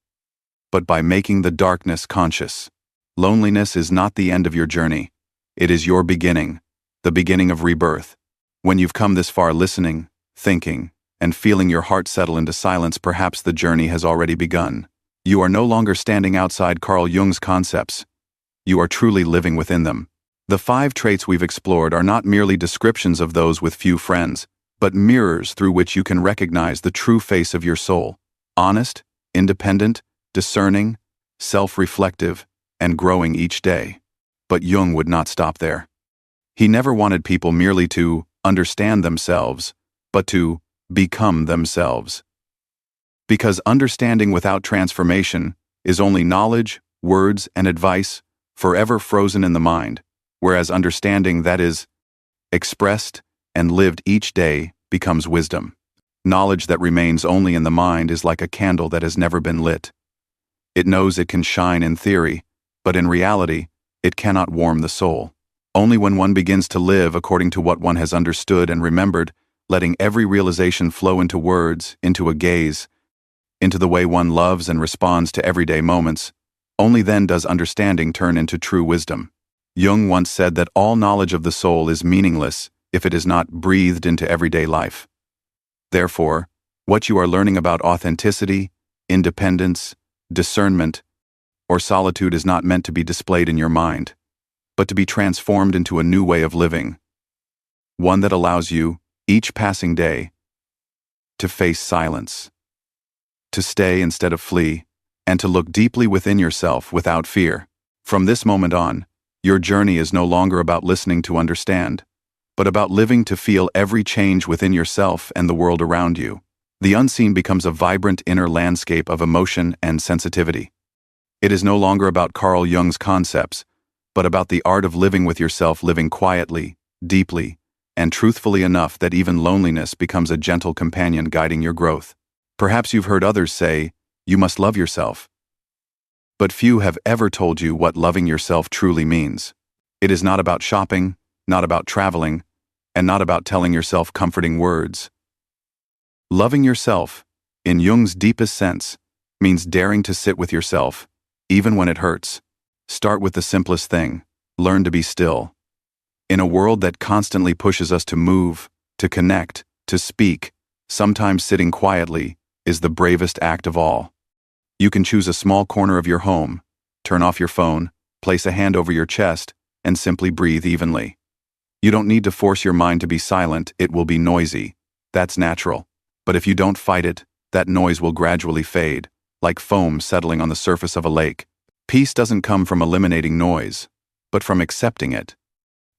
but by making the darkness conscious. Loneliness is not the end of your journey. It is your beginning, the beginning of rebirth. When you've come this far listening, thinking, and feeling your heart settle into silence, perhaps the journey has already begun. You are no longer standing outside Carl Jung's concepts. You are truly living within them. The 5 traits we've explored are not merely descriptions of those with few friends, but mirrors through which you can recognize the true face of your soul. Honest, independent, discerning, self-reflective, and growing each day. But Jung would not stop there. He never wanted people merely to understand themselves, but to become themselves. Because understanding without transformation is only knowledge, words, and advice forever frozen in the mind, whereas understanding that is expressed and lived each day becomes wisdom. Knowledge that remains only in the mind is like a candle that has never been lit. It knows it can shine in theory, but in reality, it cannot warm the soul. Only when one begins to live according to what one has understood and remembered, letting every realization flow into words, into a gaze, into the way one loves and responds to everyday moments, only then does understanding turn into true wisdom. Jung once said that all knowledge of the soul is meaningless if it is not breathed into everyday life. Therefore, what you are learning about authenticity, independence, discernment, or solitude is not meant to be displayed in your mind, but to be transformed into a new way of living. One that allows you, each passing day, to face silence, to stay instead of flee, and to look deeply within yourself without fear. From this moment on, your journey is no longer about listening to understand, but about living to feel every change within yourself and the world around you. The unseen becomes a vibrant inner landscape of emotion and sensitivity. It is no longer about Carl Jung's concepts, but about the art of living with yourself, living quietly, deeply, and truthfully enough that even loneliness becomes a gentle companion guiding your growth. Perhaps you've heard others say, you must love yourself. But few have ever told you what loving yourself truly means. It is not about shopping, not about traveling, and not about telling yourself comforting words. Loving yourself, in Jung's deepest sense, means daring to sit with yourself, even when it hurts. Start with the simplest thing: learn to be still. In a world that constantly pushes us to move, to connect, to speak, sometimes sitting quietly is the bravest act of all. You can choose a small corner of your home, turn off your phone, place a hand over your chest, and simply breathe evenly. You don't need to force your mind to be silent. It will be noisy. That's natural. But if you don't fight it, that noise will gradually fade, like foam settling on the surface of a lake. Peace doesn't come from eliminating noise, but from accepting it.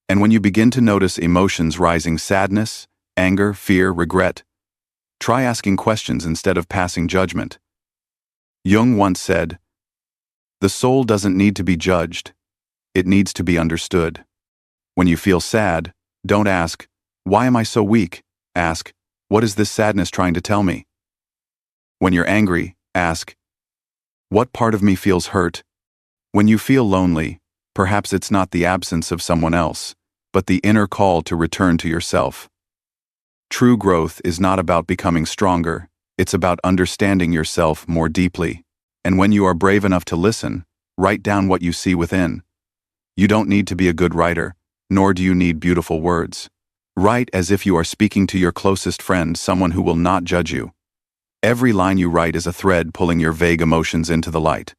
And when you begin to notice emotions rising, sadness, anger, fear, regret, try asking questions instead of passing judgment. Jung once said, "The soul doesn't need to be judged. It needs to be understood." When you feel sad, don't ask, "Why am I so weak?" Ask, "What is this sadness trying to tell me?" When you're angry, ask, "What part of me feels hurt?" When you feel lonely, perhaps it's not the absence of someone else, but the inner call to return to yourself. True growth is not about becoming stronger, it's about understanding yourself more deeply. And when you are brave enough to listen, write down what you see within. You don't need to be a good writer, nor do you need beautiful words. Write as if you are speaking to your closest friend, someone who will not judge you. Every line you write is a thread pulling your vague emotions into the light.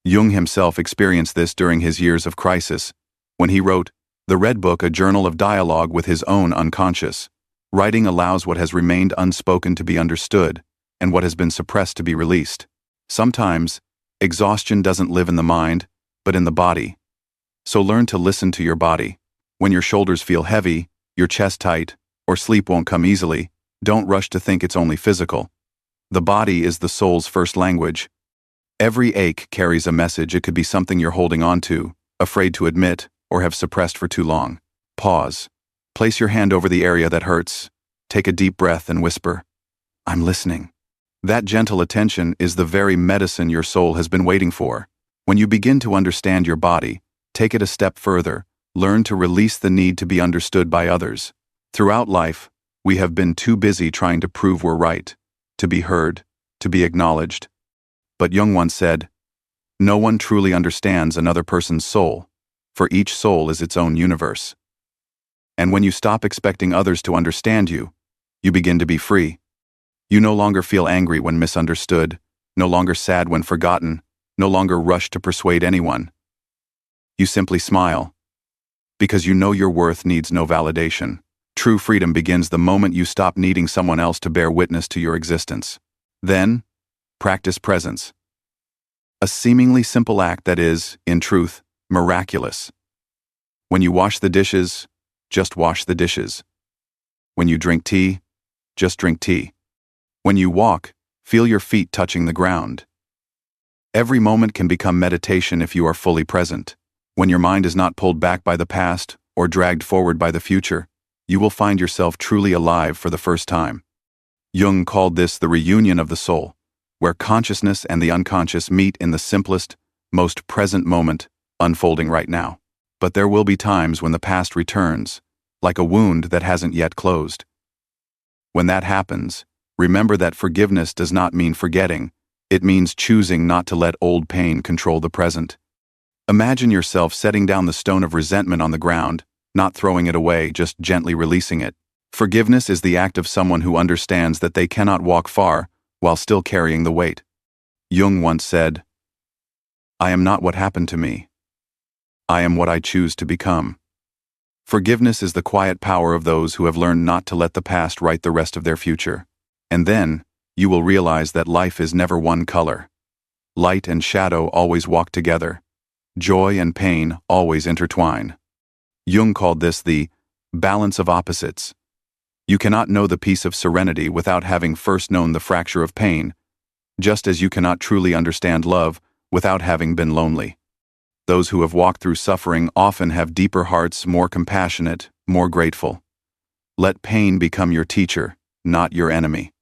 Jung himself experienced this during his years of crisis, when he wrote, The Red Book, a journal of dialogue with his own unconscious. Writing allows what has remained unspoken to be understood, and what has been suppressed to be released. Sometimes, exhaustion doesn't live in the mind, but in the body. So learn to listen to your body. When your shoulders feel heavy, your chest tight, or sleep won't come easily, don't rush to think it's only physical. The body is the soul's first language. Every ache carries a message. It could be something you're holding on to, afraid to admit, or have suppressed for too long. Pause. Place your hand over the area that hurts. Take a deep breath and whisper, "I'm listening." That gentle attention is the very medicine your soul has been waiting for. When you begin to understand your body, take it a step further. Learn to release the need to be understood by others. Throughout life, we have been too busy trying to prove we're right, to be heard, to be acknowledged. But Jung once said, "No one truly understands another person's soul, for each soul is its own universe." And when you stop expecting others to understand you, you begin to be free. You no longer feel angry when misunderstood, no longer sad when forgotten, no longer rush to persuade anyone. You simply smile, because you know your worth needs no validation. True freedom begins the moment you stop needing someone else to bear witness to your existence. Then, practice presence. A seemingly simple act that is, in truth, miraculous. When you wash the dishes, just wash the dishes. When you drink tea, just drink tea. When you walk, feel your feet touching the ground. Every moment can become meditation if you are fully present. When your mind is not pulled back by the past or dragged forward by the future, you will find yourself truly alive for the first time. Jung called this the reunion of the soul, where consciousness and the unconscious meet in the simplest, most present moment, unfolding right now. But there will be times when the past returns, like a wound that hasn't yet closed. When that happens, remember that forgiveness does not mean forgetting. It means choosing not to let old pain control the present. Imagine yourself setting down the stone of resentment on the ground, not throwing it away, just gently releasing it. Forgiveness is the act of someone who understands that they cannot walk far while still carrying the weight. Jung once said, "I am not what happened to me. I am what I choose to become." Forgiveness is the quiet power of those who have learned not to let the past write the rest of their future. And then, you will realize that life is never one color. Light and shadow always walk together. Joy and pain always intertwine. Jung called this the balance of opposites. You cannot know the peace of serenity without having first known the fracture of pain, just as you cannot truly understand love without having been lonely. Those who have walked through suffering often have deeper hearts, more compassionate, more grateful. Let pain become your teacher, not your enemy.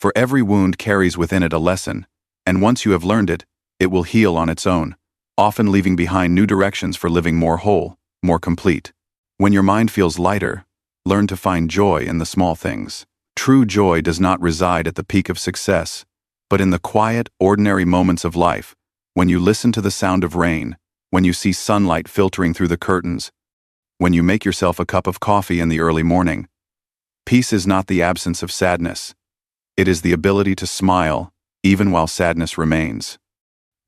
For every wound carries within it a lesson, and once you have learned it, it will heal on its own, often leaving behind new directions for living more whole, more complete. When your mind feels lighter, learn to find joy in the small things. True joy does not reside at the peak of success, but in the quiet, ordinary moments of life, when you listen to the sound of rain, when you see sunlight filtering through the curtains, when you make yourself a cup of coffee in the early morning. Peace is not the absence of sadness. It is the ability to smile, even while sadness remains.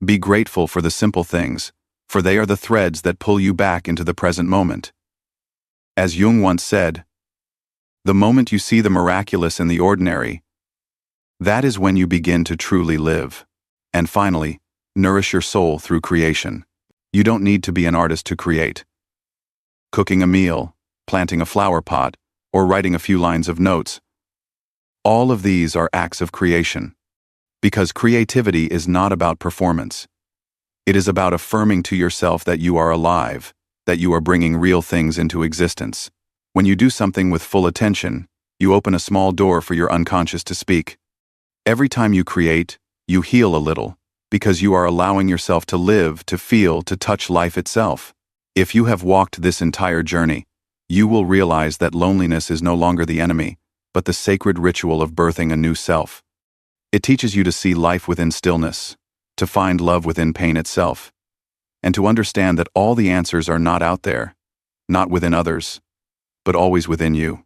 Be grateful for the simple things, for they are the threads that pull you back into the present moment. As Jung once said, "The moment you see the miraculous in the ordinary, that is when you begin to truly live." And finally, nourish your soul through creation. You don't need to be an artist to create. Cooking a meal, planting a flower pot, or writing a few lines of notes, all of these are acts of creation. Because creativity is not about performance. It is about affirming to yourself that you are alive, that you are bringing real things into existence. When you do something with full attention, you open a small door for your unconscious to speak. Every time you create, you heal a little, because you are allowing yourself to live, to feel, to touch life itself. If you have walked this entire journey, you will realize that loneliness is no longer the enemy, but the sacred ritual of birthing a new self. It teaches you to see life within stillness, to find love within pain itself, and to understand that all the answers are not out there, not within others, but always within you.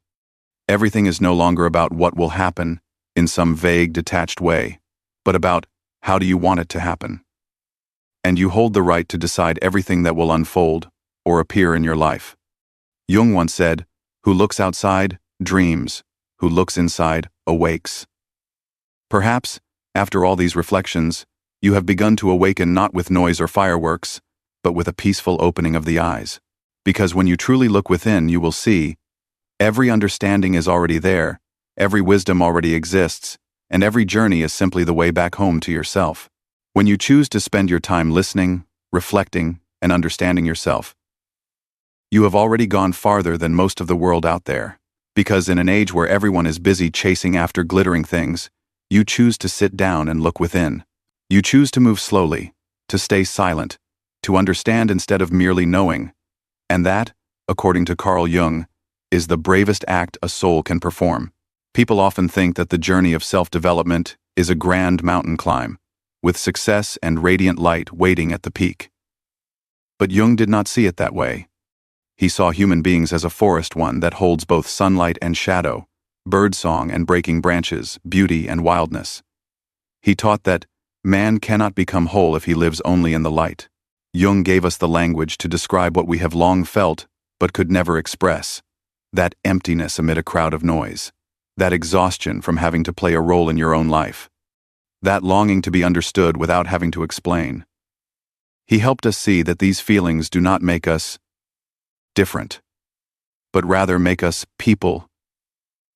Everything is no longer about what will happen in some vague, detached way, but about how do you want it to happen. And you hold the right to decide everything that will unfold or appear in your life. Jung once said, "Who looks outside, dreams. Who looks inside, awakes." Perhaps, after all these reflections, you have begun to awaken not with noise or fireworks, but with a peaceful opening of the eyes. Because when you truly look within, you will see, every understanding is already there, every wisdom already exists, and every journey is simply the way back home to yourself. When you choose to spend your time listening, reflecting, and understanding yourself, you have already gone farther than most of the world out there. Because in an age where everyone is busy chasing after glittering things, you choose to sit down and look within. You choose to move slowly, to stay silent, to understand instead of merely knowing. And that, according to Carl Jung, is the bravest act a soul can perform. People often think that the journey of self-development is a grand mountain climb, with success and radiant light waiting at the peak. But Jung did not see it that way. He saw human beings as a forest one that holds both sunlight and shadow, birdsong and breaking branches, beauty and wildness. He taught that man cannot become whole if he lives only in the light. Jung gave us the language to describe what we have long felt but could never express, that emptiness amid a crowd of noise, that exhaustion from having to play a role in your own life, that longing to be understood without having to explain. He helped us see that these feelings do not make us different, but rather make us people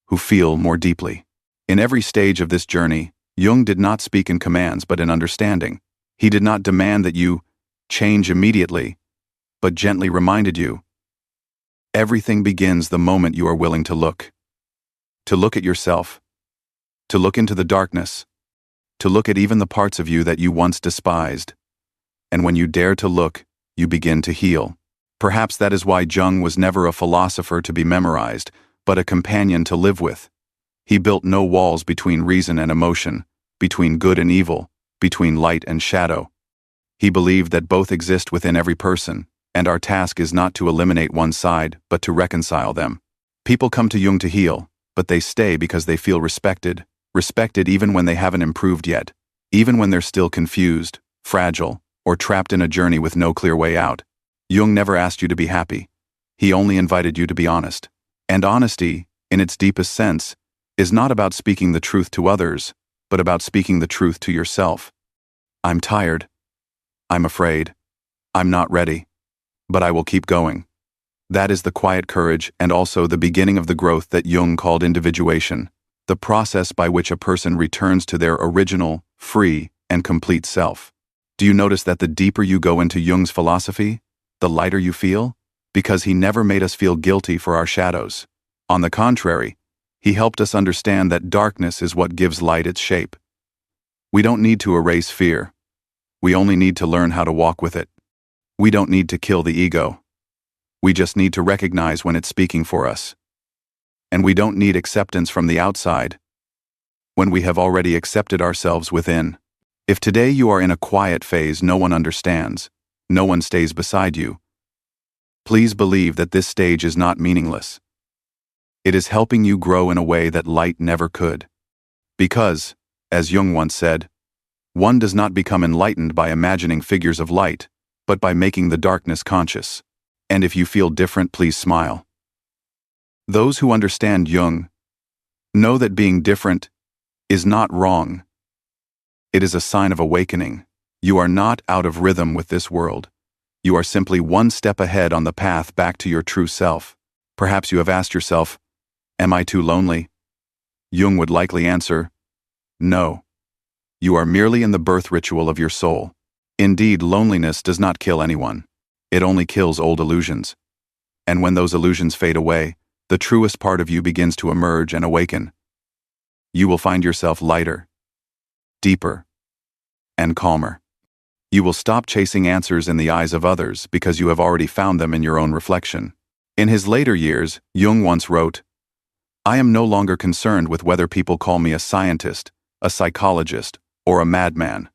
who feel more deeply. In every stage of this journey, Jung did not speak in commands but in understanding. He did not demand that you change immediately, but gently reminded you, everything begins the moment you are willing to look at yourself, to look into the darkness, to look at even the parts of you that you once despised. And when you dare to look, you begin to heal. Perhaps that is why Jung was never a philosopher to be memorized, but a companion to live with. He built no walls between reason and emotion, between good and evil, between light and shadow. He believed that both exist within every person, and our task is not to eliminate one side, but to reconcile them. People come to Jung to heal, but they stay because they feel respected even when they haven't improved yet, even when they're still confused, fragile, or trapped in a journey with no clear way out. Jung never asked you to be happy. He only invited you to be honest. And honesty, in its deepest sense, is not about speaking the truth to others, but about speaking the truth to yourself. I'm tired. I'm afraid. I'm not ready. But I will keep going. That is the quiet courage and also the beginning of the growth that Jung called individuation, the process by which a person returns to their original, free, and complete self. Do you notice that the deeper you go into Jung's philosophy, the lighter you feel? Because he never made us feel guilty for our shadows. On the contrary, he helped us understand that darkness is what gives light its shape. We don't need to erase fear. We only need to learn how to walk with it. We don't need to kill the ego. We just need to recognize when it's speaking for us. And we don't need acceptance from the outside, when we have already accepted ourselves within. If today you are in a quiet phase no one understands, no one stays beside you, please believe that this stage is not meaningless. It is helping you grow in a way that light never could. Because, as Jung once said, one does not become enlightened by imagining figures of light, but by making the darkness conscious. And if you feel different, please smile. Those who understand Jung know that being different is not wrong. It is a sign of awakening. You are not out of rhythm with this world. You are simply one step ahead on the path back to your true self. Perhaps you have asked yourself, am I too lonely? Jung would likely answer, no. You are merely in the birth ritual of your soul. Indeed, loneliness does not kill anyone. It only kills old illusions. And when those illusions fade away, the truest part of you begins to emerge and awaken. You will find yourself lighter, deeper, and calmer. You will stop chasing answers in the eyes of others because you have already found them in your own reflection. In his later years, Jung once wrote, I am no longer concerned with whether people call me a scientist, a psychologist, or a madman.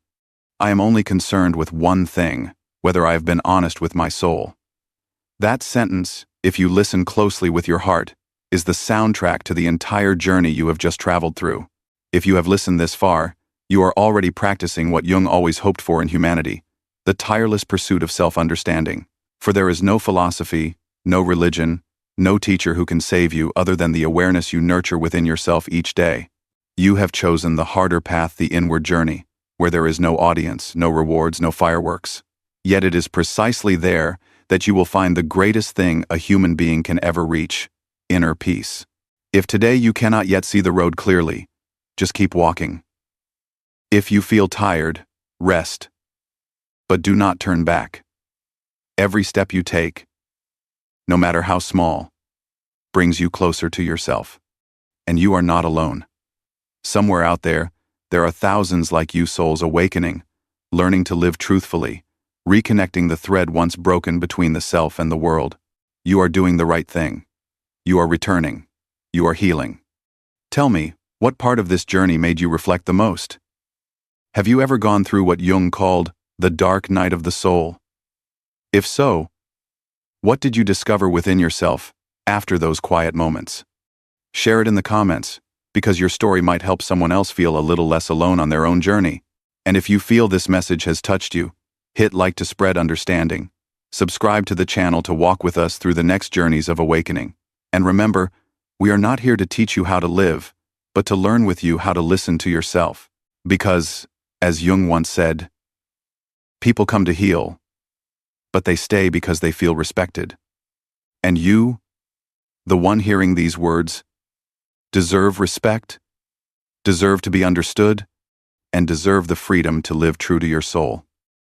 I am only concerned with one thing, whether I have been honest with my soul. That sentence, if you listen closely with your heart, is the soundtrack to the entire journey you have just traveled through. If you have listened this far, you are already practicing what Jung always hoped for in humanity, the tireless pursuit of self-understanding. For there is no philosophy, no religion, No teacher who can save you other than the awareness you nurture within yourself each day. You have chosen the harder path, the inward journey, where there is no audience, no rewards, no fireworks. Yet it is precisely there that you will find the greatest thing a human being can ever reach: inner peace. If today you cannot yet see the road clearly, just keep walking. If you feel tired, rest. But do not turn back. Every step you take, no matter how small, brings you closer to yourself. And you are not alone. Somewhere out there are thousands like you souls awakening, learning to live truthfully, reconnecting the thread once broken between the self and the world. You are doing the right thing. You are returning. You are healing. Tell me, what part of this journey made you reflect the most? Have you ever gone through what Jung called the dark night of the soul? If so, what did you discover within yourself after those quiet moments? Share it in the comments, because your story might help someone else feel a little less alone on their own journey. And if you feel this message has touched you, hit like to spread understanding. Subscribe to the channel to walk with us through the next journeys of awakening. And remember, we are not here to teach you how to live, but to learn with you how to listen to yourself. Because, as Jung once said, people come to heal, but they stay because they feel respected. And you, the one hearing these words, deserve respect, deserve to be understood, and deserve the freedom to live true to your soul.